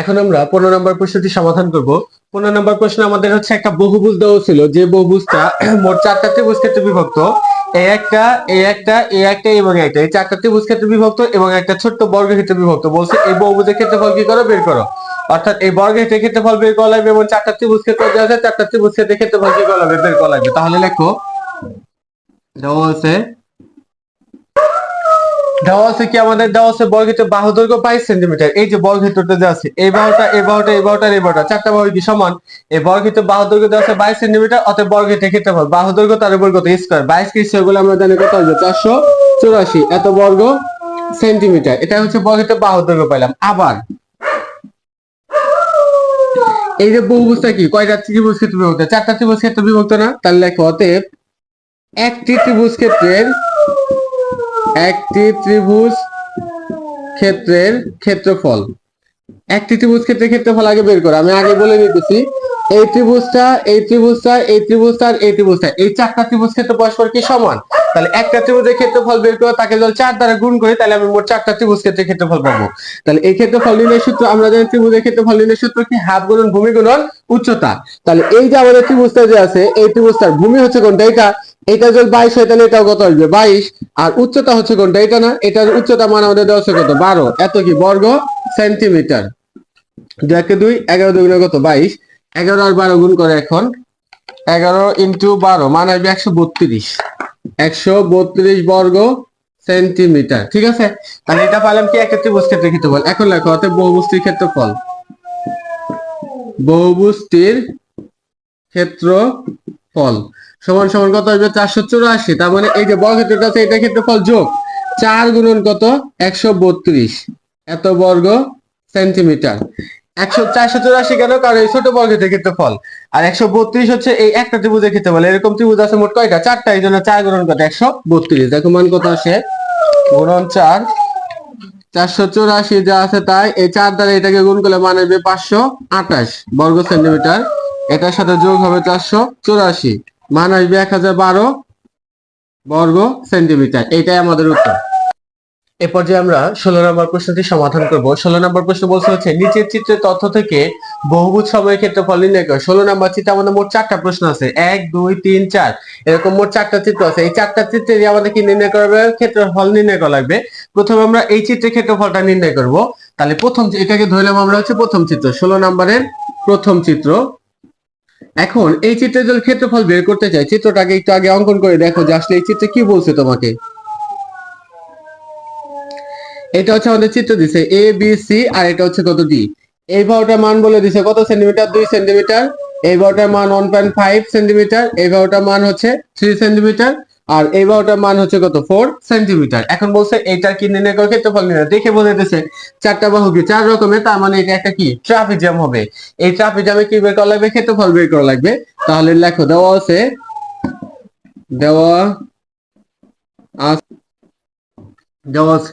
এখন আমরা 15 নম্বর প্রশ্নটি সমাধান করব। 15 নম্বর প্রশ্ন আমাদের হচ্ছে একটা বহুভুজ দেওয়া ছিল, যে বহুভুজটা মোট চারটা ত্রিভুজ ক্ষেত্রে বিভক্ত। এই একটা, এই একটা, এই একটা এবং একটা, এই চারটা ত্রিভুজ ক্ষেত্রে বিভক্ত এবং একটা ছোট্ট বর্গক্ষেত্রে বিভক্ত। বলছে এই বহুভুজের ক্ষেত্রফল কি করো, বের করো। অর্থাৎ এই বর্গক্ষেত্রের ক্ষেত্রফল বের করা লাগবে এবং চারটা ত্রিভুজ ক্ষেত্র দেওয়া আছে, চারটা ত্রিভুজ ক্ষেত্রের ক্ষেত্রফল কি করা লাগবে, বের করা লাগবে। তাহলে লেখো, দেওয়া আছে কি আমাদের দেওয়া আছে বর্গক্ষেত্র বাহু দৈর্ঘ্য 22 সেন্টিমিটার। এই যে বর্গক্ষেত্রটা দেওয়া আছে, এই বাহুটা, এই বাহুটা, এই বাহুটা, এই বাহুটা, চারটা বাহু কি সমান। এই বর্গক্ষেত্র বাহু দৈর্ঘ্য দেওয়া আছে 22 সেন্টিমিটার, অতএব বর্গক্ষেত্রের ক্ষেত্রফল বাহু দৈর্ঘ্য তার উপর কত স্কয়ার, 22 কে স্কয়ার করলে আমরা জানি কত আসবে, 484 এত বর্গ সেন্টিমিটার। এটা হচ্ছে বর্গক্ষেত্র বাহু দৈর্ঘ্য পাইলাম। আবার এই যে বহুভুজটা কি কয়টা ত্রিভুজ ক্ষেত্রে বিভক্ত, চারটা ত্রিভুজ ক্ষেত্রে বিভক্ত না। তাহলে লেখো, অতএব একটি ত্রিভুজ ক্ষেত্রের ক্ষেত্রফল, একটি ত্রিভুজ ক্ষেত্রের ক্ষেত্রফল আগে বের করো। আমি আগে বলে দিতেছি, এই ত্রিভুজটা, এই ত্রিভুজটা, এই ত্রিভুজটা আর এই ত্রিভুজটা, এই চারটা ত্রিভুজ ক্ষেত্র পরস্পর কি সমান। তাহলে একটা ত্রিভুজের ক্ষেত্রফল বের করো, তাকে যদি 4 দ্বারা গুণ করি তাহলে আমি মোট চারটা ত্রিভুজ ক্ষেত্রের ক্ষেত্রফল পাবো। তাহলে এই ক্ষেত্রফল নির্ণয়ের সূত্র আমরা জানি, ত্রিভুজের ক্ষেত্রফল নির্ণয়ের সূত্র কি, হাফ গুণন ভূমি গুণন উচ্চতা। তাহলে এই যে আমাদের ত্রিভুজটা যে আছে, এই ত্রিভুজটার ভূমি হচ্ছে কোনটা, এটা যদি 22 হয় তাহলে এটাও কত আসবে, 22। আর উচ্চতা হচ্ছে কোনটা, এটা না, এটার উচ্চতা মান আমাদের দেওয়া আছে কত, 12, এত কি বর্গ সেন্টিমিটার। 2 কে 2, 11 দুগুণে কত, 22। 11 আর 12 গুণ করে এখন, 11 ইন্টু 12 মান আসবে 132, 132 বর্গ সেন্টিমিটার। ঠিক আছে, তাহলে এটা পেলাম কি, একটা ত্রিভুজ ক্ষেত্রের ক্ষেত্রফল। এখন লেখো, অতএব বহুভুজটির ক্ষেত্রফল, বহুভুজটির ক্ষেত্রফল সমান সমান কত আসবে, 484। তার মানে এই যে বর্গক্ষেত্রটা আছে, এটা ক্ষেত্রফল যোগ 4 গুণন কত, 132 এত বর্গ সেন্টিমিটার। 484 কেন, কারণ এই ছোট বর্গক্ষেত্রের ক্ষেত্রফল। আর 132 হচ্ছে এই একটা ত্রিভুজের ক্ষেত্রফল। এরকম ত্রিভুজ আছে মোট কয়টা, চারটা, এই জন্য 4 গুণন কত, 132। দেখো মান কত আসে, গুণন 4, 484 যা আছে তাই, এই 4 দ্বারা এটাকে গুণ করলে মান আসবে 528 বর্গ সেন্টিমিটার। এটার সাথে যোগ হবে 484, মান আসবে 1012 বর্গ সেন্টিমিটার। এটাই আমাদের উত্তর। এ পর্যায়ে আমরা 16 নম্বর প্রশ্নটি সমাধান করব। 16 নম্বর প্রশ্ন বলছে হচ্ছে, নিচের চিত্রের তথ্য থেকে বহুভুজ সময়ের ক্ষেত্রফল নির্ণয় করো। 16 নম্বর চিত্রে আমাদের মোট 4টা প্রশ্ন আছে, 1 2 3 4, এরকম মোট 4টা চিত্র আছে। এই 4টা চিত্রে আমাদের কি নির্ণয় করা হবে, ক্ষেত্রফল নির্ণয় করা লাগবে। প্রথমে আমরা এই চিত্রের ক্ষেত্রফলটা নির্ণয় করব। তাহলে প্রথম, এটাকে ধরলাম আমরা হচ্ছে প্রথম চিত্র, 16 নম্বরের প্রথম চিত্র। এখন এই চিত্রের যদি ক্ষেত্রফল বের করতে চাই, চিত্রটাকে একটু আগে অঙ্কন করে দেখো যে আসলে এই চিত্রে কি বলছে তোমাকে। এটা হচ্ছে আমাদের চিত্র দিছে এ বি সি, আর এটা হচ্ছে কত ডি। এই বাহুটার মান বলে দিছে কত সেন্টিমিটার, 2 সেন্টিমিটার। এই বাহুটার মান 1.5 সেন্টিমিটার। এই বাহুটার মান হচ্ছে 3 সেন্টিমিটার। আর এই বাহুটার মান হচ্ছে কত, 4 সেন্টিমিটার। এখন বলছে এইটার কি নির্ণয় করে, ক্ষেত্রফল নির্ণয়। দেখে বলে দিছে চারটা বাহু কি 4 রকমের, তার মানে এটা একটা কি ট্রাপিজিয়াম হবে। এই ট্রাপিজিয়ামে কি বের করা লাগবে, ক্ষেত্রফল বের করা লাগবে। তাহলে লেখো, দেওয়া আছে, দেওয়া দেওয়া আছে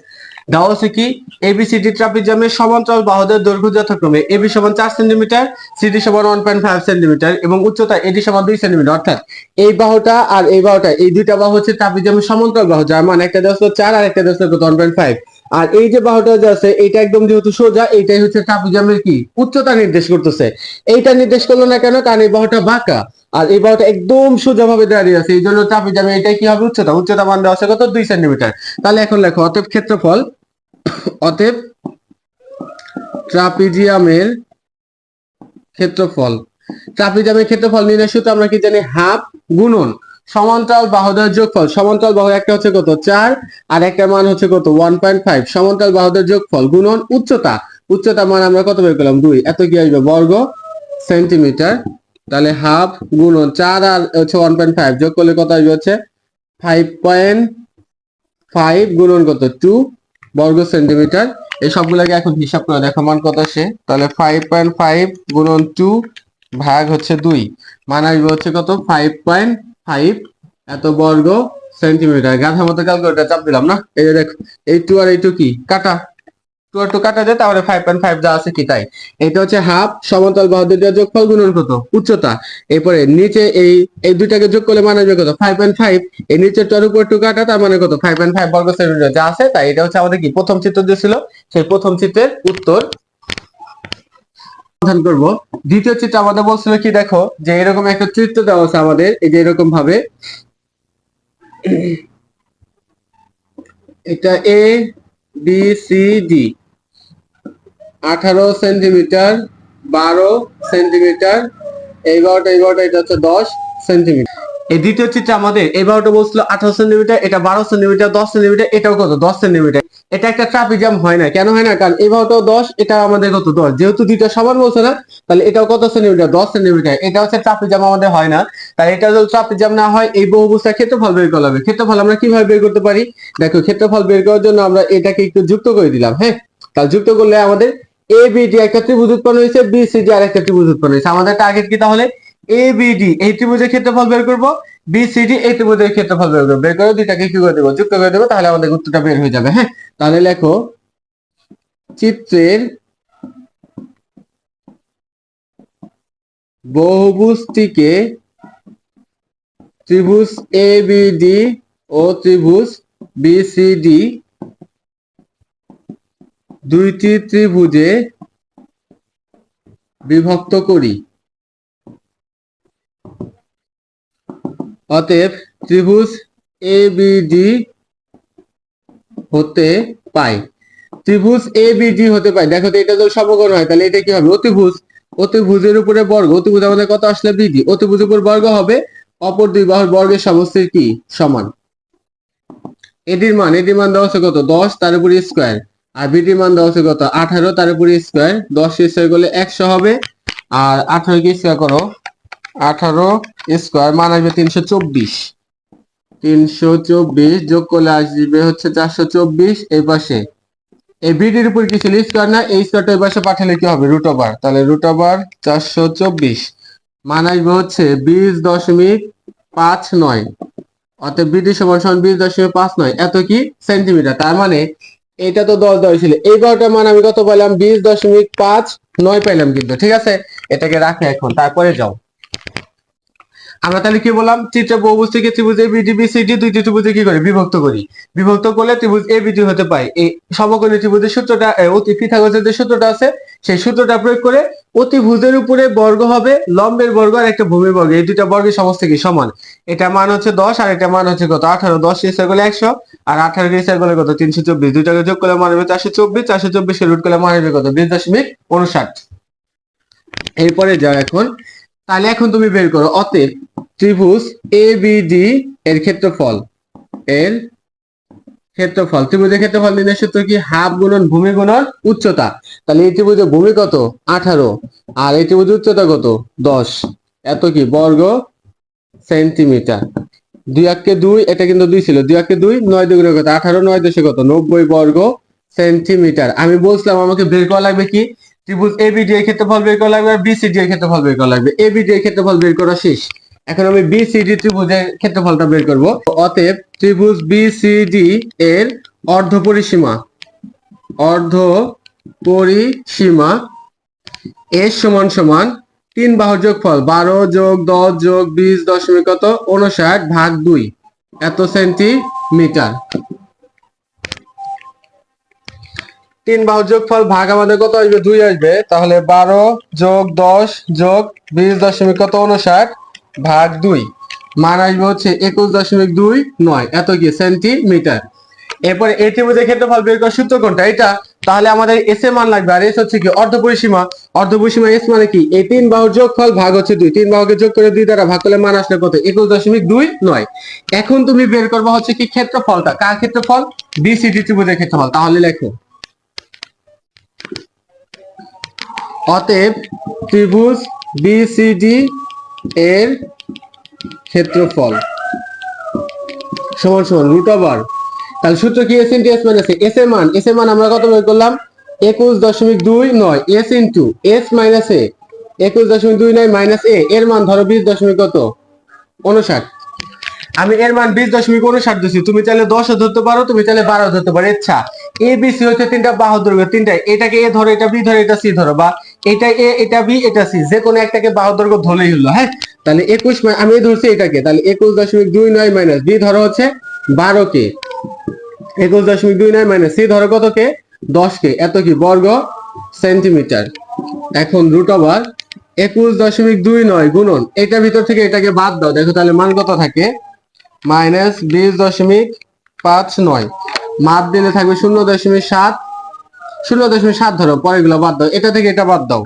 দেওয়া আছে কি, এবিসিডি ট্রাপিজিয়ামের সমান্তরাল বাহুদের দৈর্ঘ্য যথাক্রমে এবি সমান 4 সেন্টিমিটার, সিডি সমান 1.5 সেন্টিমিটার এবং উচ্চতা এডি সমান 2 সেন্টিমিটার। অর্থাৎ এই বাহুটা আর এই বাহুটা, এই দুইটা বাহু হচ্ছে ট্রাপিজিয়ামের সমান্তরাল বাহু, যার মান একটা দেওয়া 4 আর একটা দেওয়া 1.5। আর এই যে বাহুটা যে আছে, এটা একদম যেহেতু সোজা, এইটাই হচ্ছে ট্রাপিজিয়ামের কি উচ্চতা নির্দেশ করতেছে। এইটা নির্দেশ করলো না কেন, কারণ এই বাহুটা বাঁকা আর এই বাহুটা একদম সোজা ভাবে দাঁড়িয়ে আছে, এই জন্য ট্রাপিজিয়ামে এটাই কি হবে, উচ্চতা। উচ্চতা মান দেওয়া আছে কত, 2 সেন্টিমিটার। তাহলে এখন লেখো, অতএব ক্ষেত্রফল, অতএব ট্রাপিজিয়ামের ক্ষেত্রফল, ট্রাপিজিয়ামের ক্ষেত্রফল নির্ণয়ের সূত্র আমরা কি জানি, হাফ গুণন সমান্তরাল বাহুদের যোগফল। সমান্তরাল বাহু একটা হচ্ছে কত, 4, আর একটা মান হচ্ছে কত, 1.5। সমান্তরাল বাহুদের যোগফল গুণন উচ্চতা, উচ্চতা মান আমরা কত বের করলাম, 2, এত কি আসবে বর্গ সেন্টিমিটার। তাহলে হাফ গুণন 4 আর হচ্ছে 1.5 যোগ করলে কত আসবে, হচ্ছে 5.5 গুণন কত, 2 বর্গ সেন্টিমিটার। এই সবগুলোকে এখন হিসাব করে দেখো মান কত আসে। তাহলে 5.5 গুণন 2 ভাগ হচ্ছে 2, মান আসবে হচ্ছে কত, 5.5 এত বর্গ সেন্টিমিটার। গাধার মতো ক্যালকুলেটর চাপ দিলাম না, এই যে দেখো, এই 2 আর এই 2 কি কাটা, 2 আর 2 কাটা যায়, তাহলে 5.5 যা আছে কি তাই। এটা হচ্ছে হাফ সমান্তরাল বাহুদের যোগফল গুণন কত, উচ্চতা। এরপরে নিচে এই এই দুইটাকে যোগ করলে মান আসবে কত, 5.5। এই নিচের টার উপর 2 কাটা, তার মানে কত, 5.5 বর্গ সেন্টিমিটার যা আছে তাই। এটা হচ্ছে আমাদের কি প্রথম চিত্র যে ছিল, সেই প্রথম চিত্রের উত্তর। সমাধান করব। দ্বিতীয় চিত্র আমাদের বলছিল কি, দেখো যে এরকম একটা চিত্র দেওয়া আছে আমাদের, এই যে এরকম ভাবে, এটা A B C D, 18 centimetre, 12 centimetre, এই বারোটা এটা হচ্ছে 10 সেন্টিমিটার। এই দ্বিতীয় চিত্রে আমাদের এই বারোটা বলছিল 18 সেন্টিমিটার, এটা 12 সেন্টিমিটার, 10 সেন্টিমিটার, এটাও কত 10 সেন্টিমিটার। এটা একটা ট্রাপিজাম হয় না, কেন হয় না? কারণ এই বারোটাও 10, এটা আমাদের কত 10, যেহেতু দুইটা সমান বলছে না, তাহলে এটাও কত সেন্টিমিটার 10 সেন্টিমিটার। এটা হচ্ছে ট্রাপিজাম আমাদের হয় না, তাই এটা যদি ট্রাপিজাম না হয় এই বহুভুজটার ক্ষেত্রফল বের করা হবে। ক্ষেত্রফল আমরা কিভাবে বের করতে পারি? দেখো ক্ষেত্রফল বের করার জন্য আমরা এটাকে একটু যুক্ত করে দিলাম। হ্যাঁ, তাহলে যুক্ত করলে আমাদের এ বি ডি একটা ত্রিভুজ উৎপন্ন হয়েছে, বি সি ডি আর একটা ত্রিভুজ উৎপন্ন হয়েছে। আমাদের টার্গেট কি তাহলে? এ বি ডি এই ত্রিভুজের ক্ষেত্রফল বের করব, বি সি ডি এই ত্রিভুজের ক্ষেত্রফল বের করব। বের করে দুইটাকে কি করে দেবো? যুক্ত করে দেবো, তাহলে আমাদের উত্তরটা বের হয়ে যাবে। হ্যাঁ, তাহলে লেখো চিত্রের বহুভুজটিকে ত্রিভুজ এ বি ডি ও ত্রিভুজ বি সি ডি দুইটি ত্রিভুজে বিভক্ত করি। অতএব ত্রিভুজ এ বি ডি হতে পাই। ত্রিভুজ এ বি ডি হতে পাই। দেখো তো এটা যদি সমকোণ হয় তাহলে এটা কি হবে? অতিভুজ। অতিভুজের উপরে বর্গ, অতিভুজ আমাদের কত আসলে বিডি, অতিভুজের উপর বর্গ হবে, অপর দুই বাহুর বর্গের সমষ্টির কি সমান। এডির মান দেওয়া আছে কত 10, তার উপরে স্কয়ার, আর বিডির মান দেওয়া আছে কত 18, তার উপরে স্কয়ার। 10 স্কয়ার করলে 100 হবে, আর 18 কে স্কয়ার করো, 18 স্কয়ার মান আসবে 324। 324 যোগ করলে আসবে হচ্ছে 424। এই পাশে এই বিডির উপর কি ছিল? স্কয়ার না, এই স্কয়ারটা এই পাশে পাঠালে কি হবে? Root over. তাহলে রুট ওভার 424 মান আসবে হচ্ছে 20.59। অতএব বিডি সমান সমান 20.59, এত কি সেন্টিমিটার। তার মানে এটা তো 10 দেওয়া ছিল, এই বারোটার মান আমি কত পাইলাম? 20.59 পাইলাম কিন্তু। ঠিক আছে, এটাকে রাখে এখন, তারপরে যাও। আমরা তাহলে কি বললাম? চিত্রে বহুভুজটিকে ত্রিভুজ এবিডি বিসিডি দুইটি ত্রিভুজে কি করে বিভক্ত করি। বিভক্ত করলে ত্রিভুজ এবিডি হতে পাই। এই সমকোণী ত্রিভুজের সূত্রটা, অতি পিথাগোরাসের যে সূত্রটা আছে, সেই সূত্রটা প্রয়োগ করে অতিভুজের উপরে বর্গ হবে, লম্বের বর্গ আর একটা ভূমির বর্গ, এই দুইটা বর্গের সমষ্টি কি সমান। এটা মান হচ্ছে 10, আর এটা মান হচ্ছে কত 18। 10 স্কয়ার করলে 100, আর 18 কে স্কয়ার করলে কত 324। দুইটাকে যোগ করলে মান হবে 424, 424 কে রুট করলে মান হবে কত 20.59। এরপরে যাও এখন, তাহলে এখন তুমি বের করো। অতএব ত্রিভুজ এ বি ডি এর ক্ষেত্রফল, এর ক্ষেত্রফল, ত্রিভুজের ক্ষেত্রফল নির্ণয়ের সূত্র কি? হাফ গুণন ভূমি গুণন উচ্চতা। তাহলে এই ত্রিভুজের ভূমি কত 18, আর এই ত্রিভুজের উচ্চতা কত 10, এত কি বর্গ সেন্টিমিটার। 2 একে 2, এটা কিন্তু 2 ছিল, 2 একে 2, 9 দুগুণে কত 18, 9 দশে কত 90 বর্গ সেন্টিমিটার। আমি বলছিলাম আমাকে বের করা লাগবে কি? ত্রিভুজ এবিডি এর ক্ষেত্রফল বের করা লাগবে, আর বিসিডি এর ক্ষেত্রফল বের করা লাগবে। এবিডি এর ক্ষেত্রফল বের করা শেষ, এখন আমি বিসিডি ত্রিভুজের ক্ষেত্রফলটা বের করব। অতএব ত্রিভুজ বিসিডি এর অর্ধ পরিসীমা, অর্ধ পরিসীমা এর সমান সমান 3 বাহুর যোগফল 12 যোগ 10 যোগ 20 দশমিক কত 59 ভাগ 2, এত সেন্টিমিটার। 3 বাহুর যোগফল ভাগ আমাদের কত আসবে? 2 আসবে। তাহলে 12 যোগ 10 যোগ 20 দশমিক কত 59 ভাগ 2, মান আসবে হচ্ছে 21.29, এত কি সেন্টিমিটার। এরপরে এই ত্রিভুজের ক্ষেত্রফল বের করার সূত্র কোনটা? এটা। তাহলে আমাদের এস এর মান লাগবে, আর এস হচ্ছে কি অর্ধ পরিসীমা। অর্ধ পরিসীমা এস মানে কি? এই 3 বাহুর যোগফল ভাগ হচ্ছে 2, 3 বাহুকে যোগ করে 2 দ্বারা ভাগ করলে মান আসলে কত 21.29। এখন তুমি বের করবে হচ্ছে কি ক্ষেত্রফলটা। কার ক্ষেত্রফল? বিসিডি ত্রিভুজের ক্ষেত্রফল। তাহলে লেখো অতএব ত্রিভুজ বিসিডি এর ক্ষেত্রফল সমান সমান রুট ওভার, তাহলে সূত্র কি? এস ইন্টু এস মাইনাস এ। এস এর মান আমরা কত বের করলাম? 21.29 এস ইন্টু এস মাইনাস এ, 21.29 মাইনাস এ, এর মান ধরো 20 দশমিক কত 59। আমি এর মান 20.59 দিচ্ছি, তুমি চাইলে 10 ধরতে পারো, তুমি চাইলে 12 ধরতে পারো, ইচ্ছা। এ বি সি হচ্ছে তিনটা বাহুর দৈর্ঘ্য, তিনটাই। এটাকে এ ধরো, এটা বি ধরো, এটা সি ধরো, বা এটা এ, এটা বি, এটা সি, যে কোনো একটাকে বাহুর দৈর্ঘ্য ধরলেই হলো। হ্যাঁ, তাহলে 21, আমি ধরছি এটাকে, তাহলে 21.29 মাইনাস বি ধরো হচ্ছে 12 কে, 21.29 মাইনাস সি ধরো কত কে 10 কে, এত কি বর্গ সেন্টিমিটার। এখন রুট ওভার 21.29 গুণন এটার ভিতর থেকে এটাকে বাদ দাও, দেখো তাহলে মান কত থাকে, -20.59। মাপ দিলে থাকবে 0.7, 0.7 ধরো, পরে এগুলো বাদ দাও, এটা থেকে এটা বাদ দাও।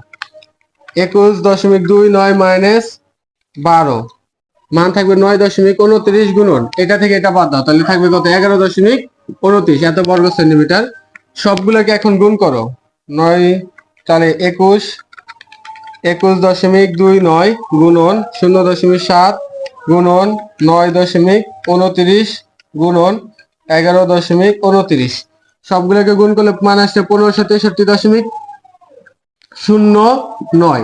21.29 মাইনাস 12, মান থাকবে 9.29 গুণন এটা থেকে এটা বাদ দাও, তাহলে থাকবে কত, 11.29 এত বর্গ সেন্টিমিটার। সবগুলোকে এখন গুণ করো, 9 তাহলে 21.29 গুণন 0.7 গুণন 9.29 গুণন 11.29, সবগুলোকে গুণ করলে মান আসছে 1563.09,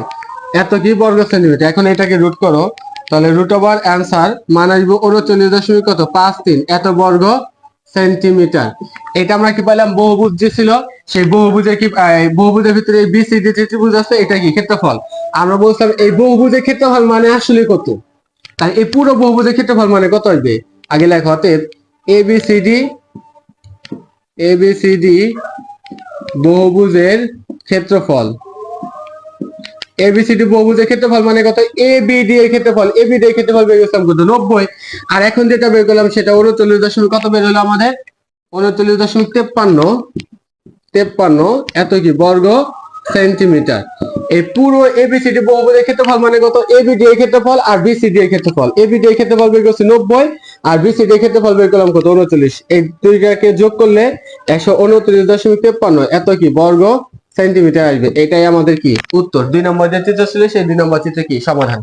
এত কি বর্গ সেন্টিমিটার। এখন এটাকে রুট করো, তাহলে রুট ওভার অ্যান্সার মান আসবে 39.53 এত বর্গ সেন্টিমিটার। এটা আমরা কি পাইলাম, বহুভুজ যে ছিল সেই বহুভুজের কি বহুভুজের ভিতরে বিসিডি যে ত্রিভুজ আছে এটা কি ক্ষেত্রফল। আমরা বলছিলাম এই বহুভুজের ক্ষেত্রফল মানে আসলে কত, তাই এই পুরো বহুভুজের ক্ষেত্রফল মানে কত আসবে, আগে লেখো অতএব এবিসিডি বহুভুজের ক্ষেত্রফল, এবিসিডি বহুভুজের ক্ষেত্রফল মানে কত, এবিডি এর ক্ষেত্রফল, এবিডি এর ক্ষেত্রফল বের করলাম কত, 90। আর এখন যেটা বের করলাম সেটা 39 কত বের হলো আমাদের, 39.53 এত কি বর্গ সেন্টিমিটার। এই পুরো এবিসিডি বহুভুজের ক্ষেত্রফল মানে কত, এবিডি এর ক্ষেত্রফল আর বিসিডি এর ক্ষেত্রফল, এবিডি এর ক্ষেত্রফল বের করছি 90 আর বিসিডি এর ক্ষেত্রফল বের করলাম কত, 39, এই দুইটাকে যোগ করলে 129.53 এত কি বর্গ সেন্টিমিটার আসবে। এটাই আমাদের কি উত্তর। 2 নম্বর যে চিত্র ছিল সেই 2 নম্বর চিত্রে কি সমাধান।